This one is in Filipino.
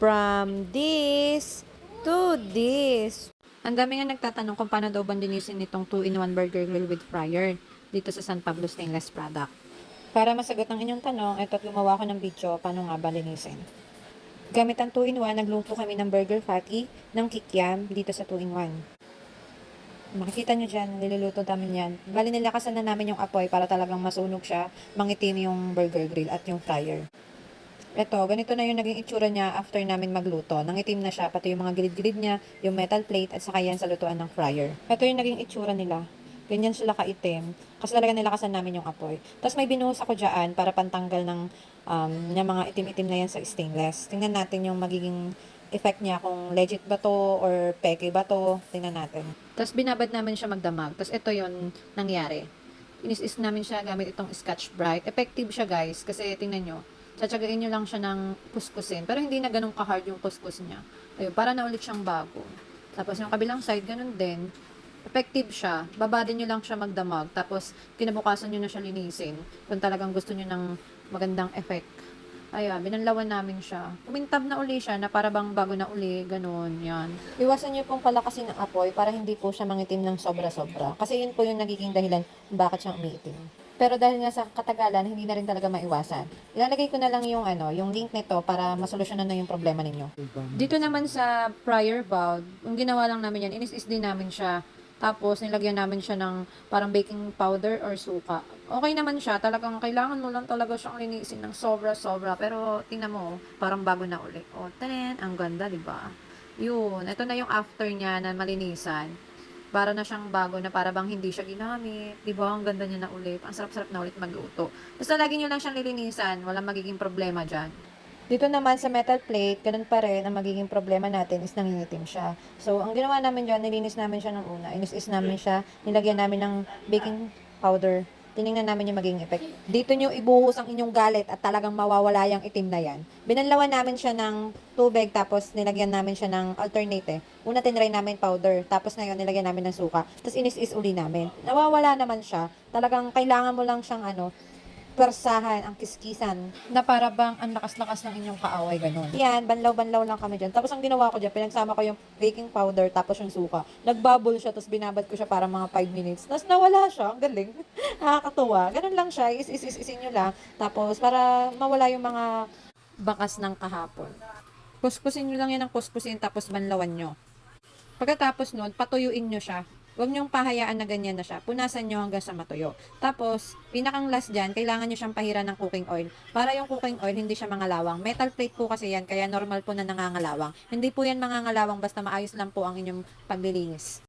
From this to this. Ang dami nga nagtatanong kung paano daw bandinisin itong 2-in-1 burger grill with fryer dito sa San Pablo Stainless product. Para masagot ang inyong tanong, ito gumawa ko ng video paano nga balinisin. Gamit ang 2-in-1, nagluto kami ng burger patty ng kikiam dito sa 2-in-1. Makikita nyo dyan, niluluto namin yan. Bali nilakasan na namin yung apoy para talagang masunog siya, mangitim yung burger grill at yung fryer. Eto, ganito na yung naging itsura niya after namin magluto. Nangitim na siya, pati yung mga gilid-gilid niya, yung metal plate, at saka yan sa lutuan ng fryer. Ito yung naging itsura nila. Ganyan sila kaitim. Kasi talaga nilakasan namin yung apoy. Tapos may binuhos ako dyan para pantanggal ng mga itim-itim na yan sa stainless. Tingnan natin yung magiging effect niya kung legit ba to or peke ba to. Tingnan natin. Tapos binabad namin siya magdamag. Tapos ito yon nangyari. Inis-is namin siya gamit itong Scotch Brite. Effective siya guys kasi tingnan nyo. Tsatsagain nyo lang siya ng kuskusin. Pero hindi na ganun ka-hard yung kuskus niya. Ayun, para na ulit siyang bago. Tapos yung kabilang side, ganun din. Effective siya. Babadin nyo lang siya magdamag. Tapos kinabukasan nyo na siya linisin. Kung talagang gusto nyo ng magandang effect. Ayan, binanlawan namin siya. Kumintab na uli siya na para bang bago na uli, ganun, yan. Iwasan niyo pong palakasin ng apoy para hindi po siya mangitim ng sobra-sobra. Kasi yun po yung nagiging dahilan kung bakit siya umiitim. Pero dahil nga sa katagalan, hindi na rin talaga maiwasan. Ilalagay ko na lang yung link nito para masolusyonan na yung problema ninyo. Dito naman sa fryer bulb, yung ginawa lang namin yan, inis-is din namin siya. Tapos, nilagyan namin siya ng parang baking powder or suka. Okay naman siya. Talagang kailangan mo lang talaga siyang linisin ng sobra-sobra. Pero, tingnan mo, parang bago na uli. O, tanen, ang ganda, di ba? Yun. Ito na yung after niya na malinisan. Para na siyang bago na para bang hindi siya ginamit. Di ba? Ang ganda niya na ulit. Ang sarap-sarap na ulit magluto. Basta lagi nyo lang siyang lilinisan. Walang magiging problema dyan. Dito naman sa metal plate, ganun pa rin, ang magiging problema natin is nangingitim siya. So, ang ginawa namin dyan, nilinis namin siya ng una. Inis-is namin siya, nilagyan namin ng baking powder. Tinignan namin yung magiging effect. Dito nyo ibuhos ang inyong galit at talagang mawawala yung itim na yan. Binanlawan namin siya ng tubig, tapos nilagyan namin siya ng alternate. Una tinry namin powder, tapos ngayon nilagyan namin ng suka. Tapos inis-is uli namin. Nawawala naman siya. Talagang kailangan mo lang siyang persahan, ang kiskisan, na para bang ang lakas-lakas ng inyong kaaway, ganun. Yan, banlaw-banlaw lang kami dyan. Tapos ang ginawa ko dyan, pinagsama ko yung baking powder, tapos yung suka. Nagbubble siya, tapos binabad ko siya para mga 5 minutes. Tapos nawala siya, ang galing. Nakakatuwa. Ganun lang siya, is-is-isin nyo lang. Tapos para mawala yung mga bakas ng kahapon. Kuskusin nyo lang yan ng kuskusin, tapos banlawan nyo. Pagkatapos nun, patuyuin nyo siya. Huwag nyong pahayaan na ganyan na siya. Punasan nyo hanggang sa matuyo. Tapos, pinakang last dyan, kailangan nyo siyang pahiran ng cooking oil. Para yung cooking oil, hindi siya mangalawang. Metal plate po kasi yan, kaya normal po na nangangalawang. Hindi po yan mangangalawang basta maayos lang po ang inyong paglilinis.